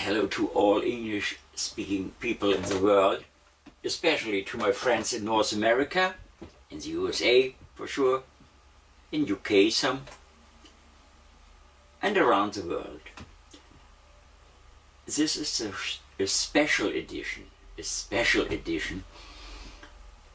Hello to all English-speaking people in the world, especially to my friends in North America, in the USA for sure, in UK some, and around the world. This is a special edition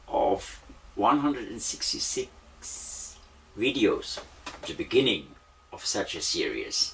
of 166 videos, the beginning of such a series.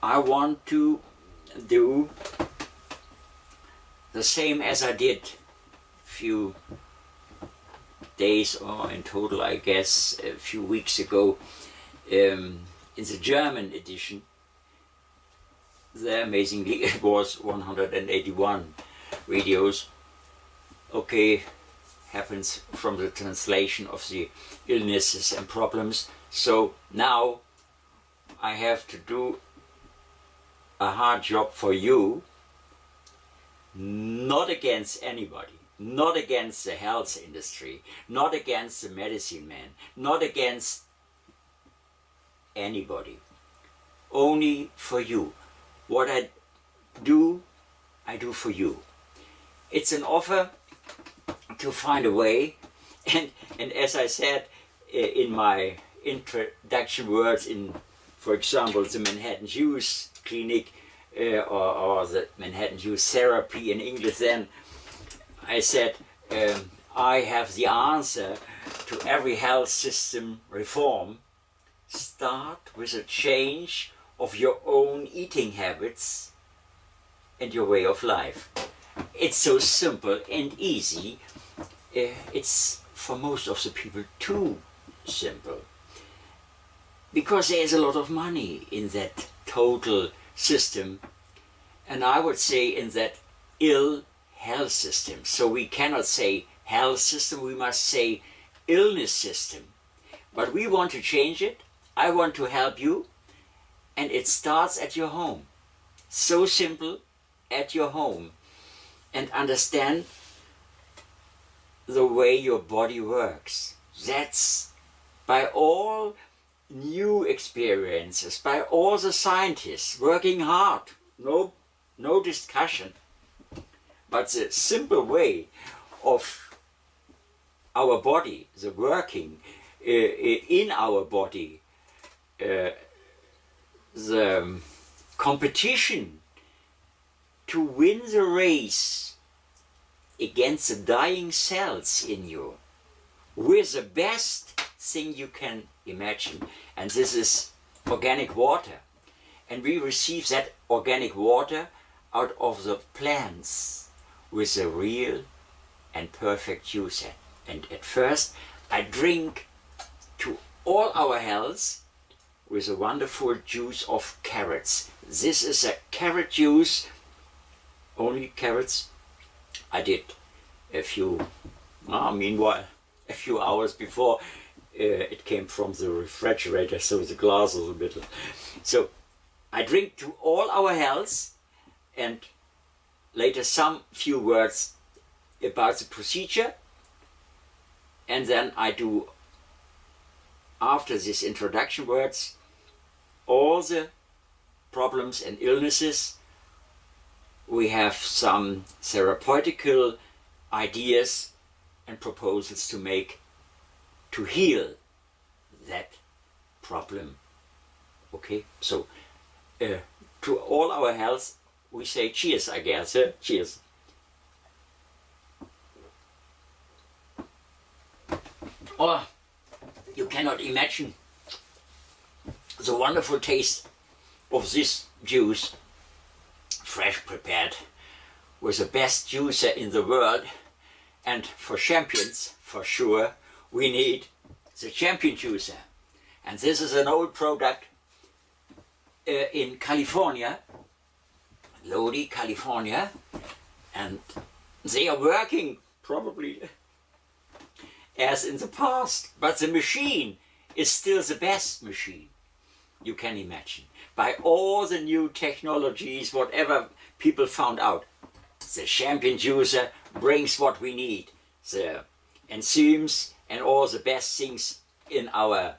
I want to do the same as I did a few days, or in total I guess a few weeks ago, in the German edition. There amazingly it was 181 videos. Okay, happens from the translation of the illnesses and problems. So now I have to do a hard job for you, not against anybody, not against the health industry, not against the medicine man, not against anybody, only for you. What I do for you. It's an offer to find a way, and as I said in my introduction words in, for example, the Manhattan Jews Clinic or the Manhattan Jews Therapy in English, then I said I have the answer to every health system reform. Start with a change of your own eating habits and your way of life. It's so simple and easy. It's for most of the people too simple, because there is a lot of money in that total system, and I would say in that ill health system. So we cannot say health system, we must say illness system. But we want to change it. I want to help you, and it starts at your home. So simple, at your home, and understand the way your body works. That's by all new experiences, by all the scientists working hard, no discussion. But the simple way of our body, the working in our body, the competition to win the race against the dying cells in you with the best thing you can imagine, and this is organic water. And we receive that organic water out of the plants with a real and perfect juice. And at first I drink to all our health with a wonderful juice of carrots. This is a carrot juice, only carrots. I did a few, meanwhile, a few hours before it came from the refrigerator, so the glass is a bit. So I drink to all our health, and later some few words about the procedure, and then I do, after these introduction words, all the problems and illnesses. We have some therapeutical ideas and proposals to make to heal that problem. Okay, so to all our health we say cheers, I guess. Cheers. Oh, you cannot imagine the wonderful taste of this juice, fresh prepared with the best juicer in the world. And for champions, for sure, we need the champion juicer. And this is an old product in California, Lodi, California, and they are working probably as in the past, but the machine is still the best machine you can imagine. By all the new technologies, whatever people found out, the champion juicer brings what we need, the enzymes and all the best things in our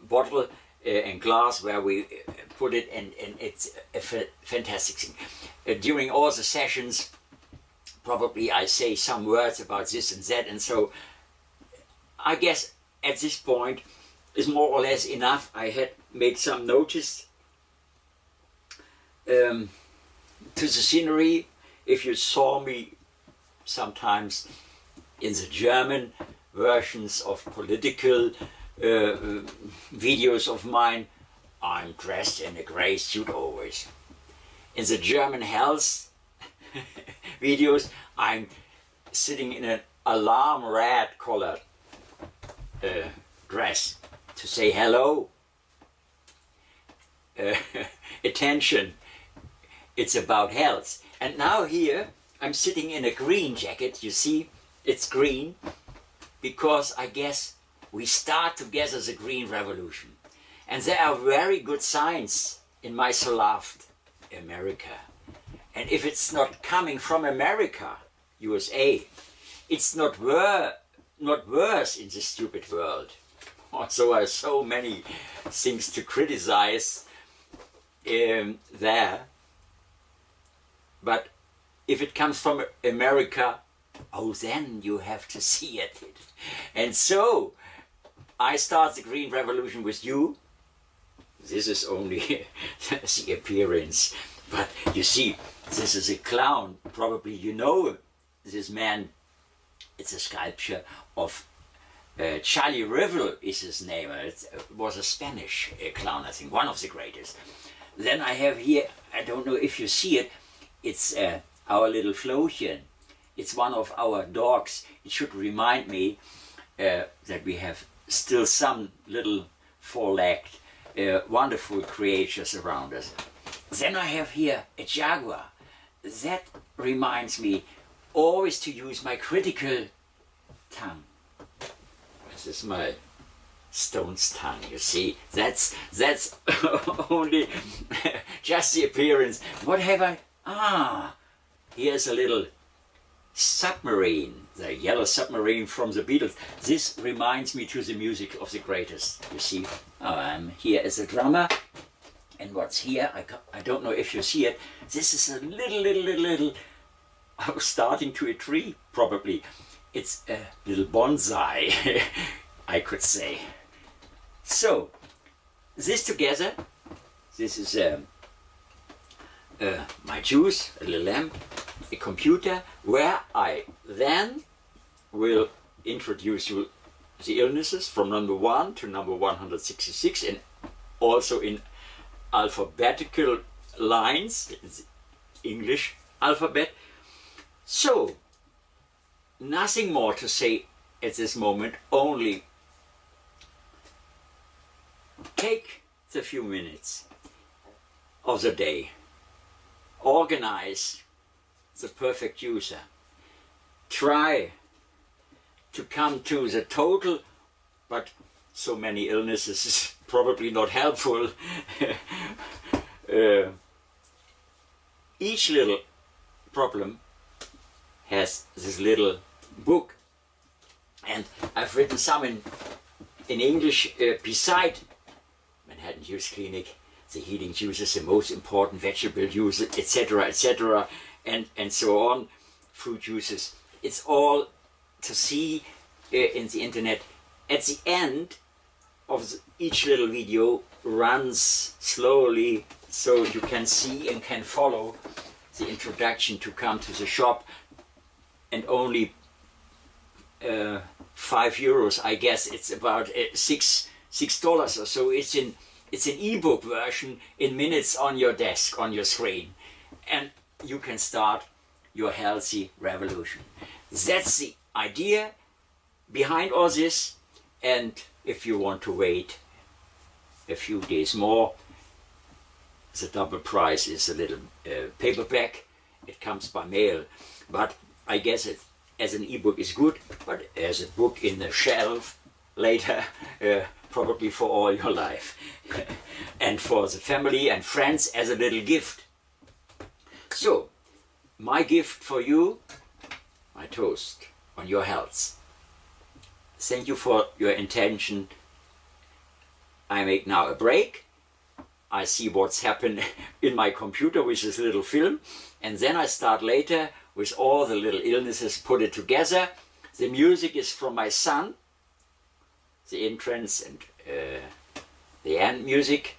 bottle and glass where we put it, and it's a fantastic thing. During all the sessions, probably I say some words about this and that, and so I guess at this point is more or less enough. I had made some notice to the scenery. If you saw me sometimes in the German versions of political videos of mine, I'm dressed in a grey suit always. In the German health videos, I'm sitting in an alarm red colored dress to say hello, attention, it's about health. And now here I'm sitting in a green jacket, you see, it's green, because I guess we start together the green revolution. And there are very good signs in my so loved America. And if it's not coming from America, USA, it's not worse in this stupid world. Also, there are so many things to criticize there. But if it comes from America, oh, then you have to see it. And so, I start the Green Revolution with you. This is only the appearance. But you see, this is a clown. Probably you know this man. It's a sculpture of Charlie Rivel is his name. It was a Spanish clown, I think, one of the greatest. Then I have here, I don't know if you see it, it's our little Flochen. It's one of our dogs. It should remind me that we have still some little four-legged, wonderful creatures around us. Then I have here a jaguar. That reminds me always to use my critical tongue. This is my stone's tongue, you see. That's only just the appearance. What have I? Ah, here's a little submarine, the yellow submarine from the Beatles. This reminds me to the music of the greatest, you see. I'm here as a drummer, and what's here, I don't know if you see it, this is a little starting to a tree, probably. It's a little bonsai, I could say. So, this together, this is my juice, a little lamp, a computer, where I then will introduce you the illnesses from number 1 to number 166, and also in alphabetical lines, it's English alphabet. So, nothing more to say at this moment, only take the few minutes of the day, organize the perfect user, try to come to the total, but so many illnesses is probably not helpful. Each little problem has this little book, and I've written some in English beside Manhattan Juice Clinic, the healing juices, the most important vegetable juices, etc., etc., and so on, fruit juices. It's all to see in the internet. At the end of each little video runs slowly, so you can see and can follow the introduction to come to the shop, and only €5, I guess. It's about $6 or so. It's an ebook version in minutes on your desk, on your screen, and you can start your healthy revolution. That's the idea behind all this. And if you want to wait a few days more, the double price is a little paperback. It comes by mail, but I guess it as an ebook is good, but as a book in the shelf later, probably for all your life. And for the family and friends as a little gift. So, my gift for you, my toast on your health. Thank you for your attention. I make now a break. I see what's happened in my computer with this little film, and then I start later with all the little illnesses, put it together. The music is from my son, the entrance and the end music.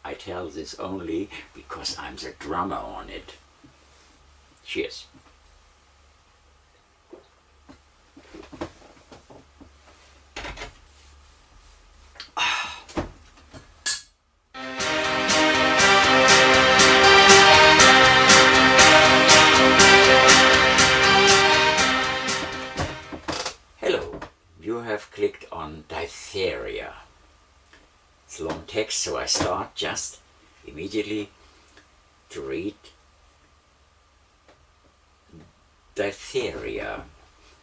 I tell this only because I'm the drummer on it. Cheers. Hello, you have clicked on Diphtheria. It's a long text, so I start just immediately to read. Diphtheria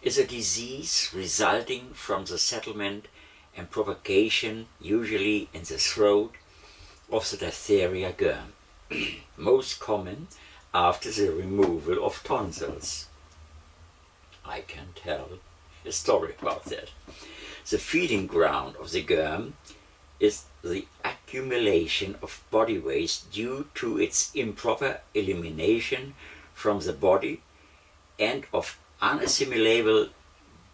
is a disease resulting from the settlement and propagation, usually in the throat, of the diphtheria germ, most common after the removal of tonsils. I can tell a story about that. The feeding ground of the germ is the accumulation of body waste due to its improper elimination from the body and of unassimilable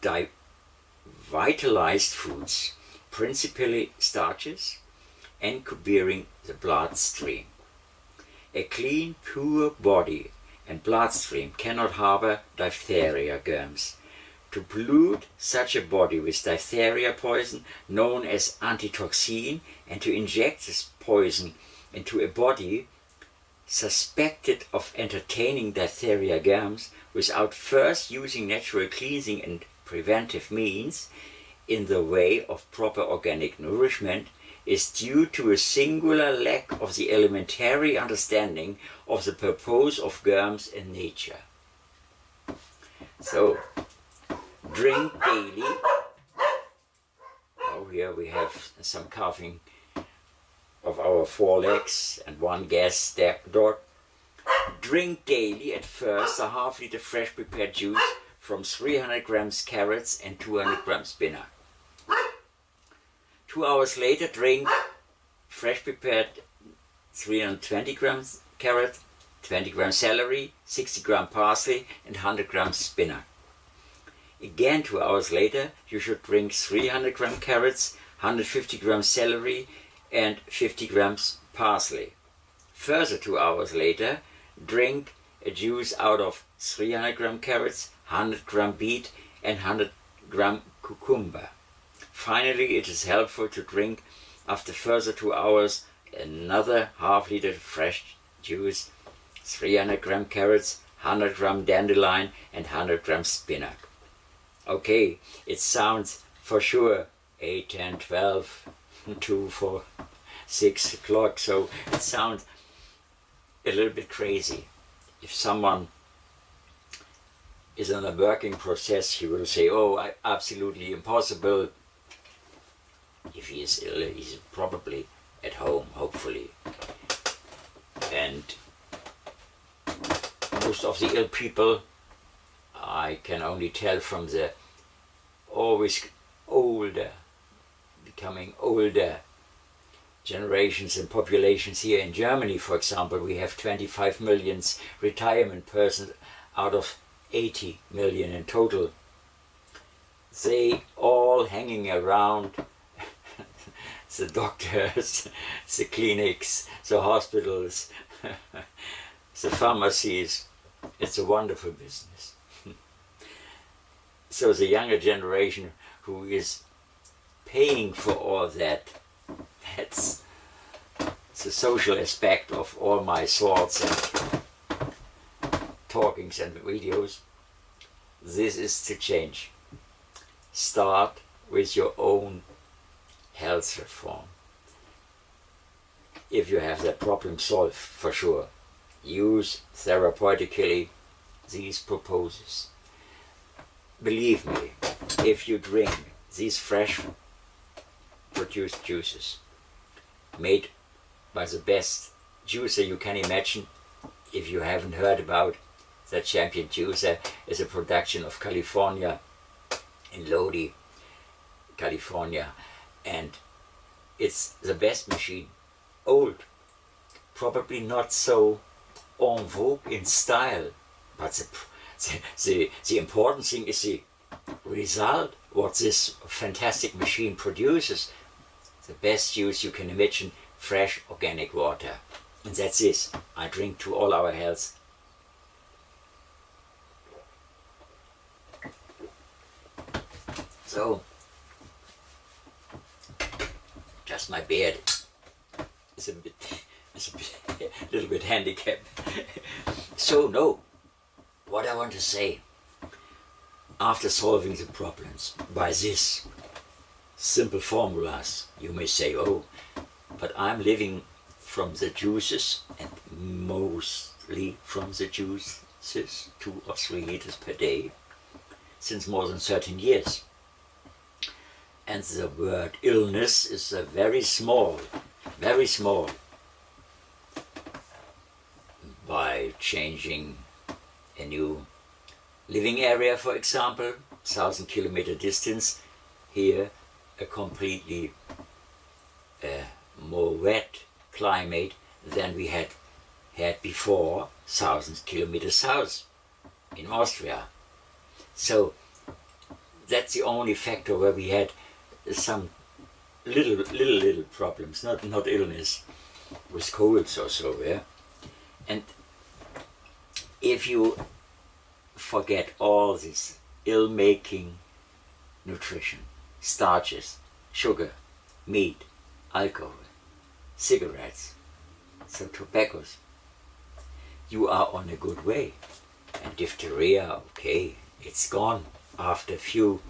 devitalized foods, principally starches, encumbering the bloodstream. A clean, pure body and bloodstream cannot harbor diphtheria germs. To pollute such a body with diphtheria poison, known as antitoxin, and to inject this poison into a body suspected of entertaining diphtheria germs without first using natural cleansing and preventive means in the way of proper organic nourishment, is due to a singular lack of the elementary understanding of the purpose of germs in nature. So, drink daily. Oh, here we have some carving of our forelegs and one gas dot. Drink daily at first a half liter fresh prepared juice from 300 grams carrots and 200 grams spinach. 2 hours later, drink fresh prepared 320 grams carrot, 20 grams celery, 60 grams parsley and 100 grams spinach. Again 2 hours later, you should drink 300 grams carrots, 150 grams celery and 50 grams parsley. Further 2 hours later, drink a juice out of 300 grams carrots, 100 grams beet and 100 grams cucumber. Finally, it is helpful to drink after further 2 hours another half liter fresh juice, 300 grams carrots, 100 grams dandelion and 100 grams spinach. Okay, it sounds for sure 8, 10, 12, 2, 4, 6 o'clock, so it sounds a little bit crazy. If someone is in a working process, he will say, oh, absolutely impossible. If he is ill, he's probably at home, hopefully. And most of the ill people, I can only tell from the always older, becoming older generations and populations here in Germany, for example, we have 25 million retirement persons out of 80 million in total. They all hanging around the doctors, the clinics, the hospitals, the pharmacies. It's a wonderful business. So the younger generation who is paying for all that, that's the social aspect of all my thoughts and talkings and videos. This is to change. Start with your own health reform. If you have that problem solved, for sure, use therapeutically these proposes. Believe me, if you drink these fresh produced juices made by the best juicer you can imagine, if you haven't heard about that champion juicer, is a production of California in Lodi, California, and it's the best machine. Old, probably not so en vogue in style, but the important thing is the result, what this fantastic machine produces. The best use you can imagine, fresh organic water. And that's this. I drink to all our health. So, just my beard is a little bit handicapped. So no, what I want to say, after solving the problems by this simple formulas, you may say, oh, but I'm living from the juices, and mostly from the juices, 2 or 3 liters per day, since more than 13 years. And the word illness is a very small. By changing a new living area, for example, 1,000-kilometer distance, here a completely more wet climate than we had before, 1,000 kilometers south in Austria. So that's the only factor where we had some little problems, not illness, with colds or so, yeah. And if you forget all this ill-making nutrition, starches, sugar, meat, alcohol, cigarettes, so tobaccos, you are on a good way. And diphtheria, okay, it's gone after a few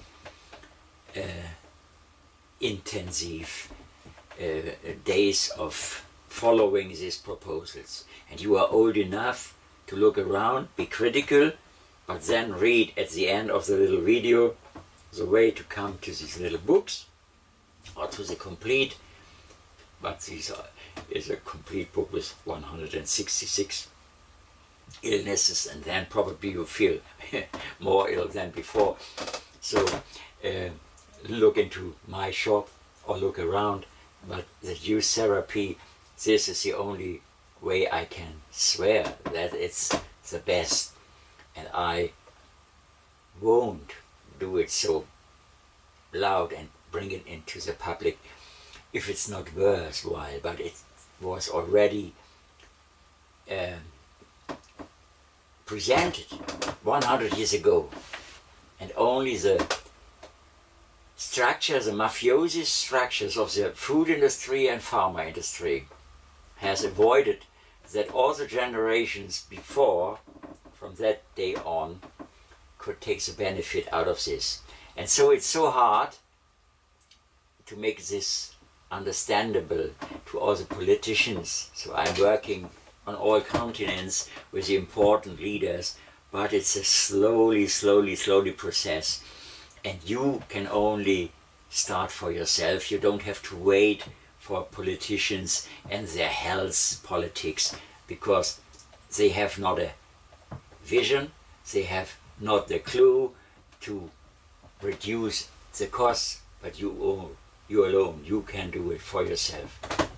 intensive days of following these proposals. And you are old enough to look around, be critical, but then read at the end of the little video the way to come to these little books, or to the complete, but this is a complete book with 166 illnesses, and then probably you feel more ill than before. So look into my shop or look around, but the juice therapy, this is the only way I can swear that it's the best, and I won't do it so loud and bring it into the public if it's not worthwhile, but it was already presented 100 years ago, and only the structure, the mafiosi structures of the food industry and pharma industry has avoided that all the generations before, from that day on, could take the benefit out of this. And so it's so hard to make this understandable to all the politicians. So I'm working on all continents with the important leaders, but it's a slowly process. And you can only start for yourself. You don't have to wait for politicians and their health politics, because they have not a vision, they have not the clue to reduce the costs, but you alone, you can do it for yourself.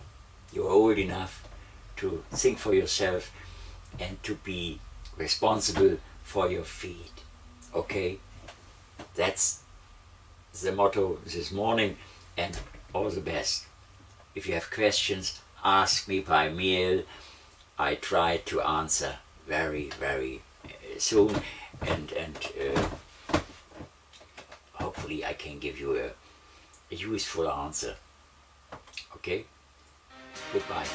You're old enough to think for yourself and to be responsible for your feed. Okay? That's the motto this morning, and all the best. If you have questions, ask me by mail. I try to answer very soon, and hopefully I can give you a useful answer. Okay? Goodbye.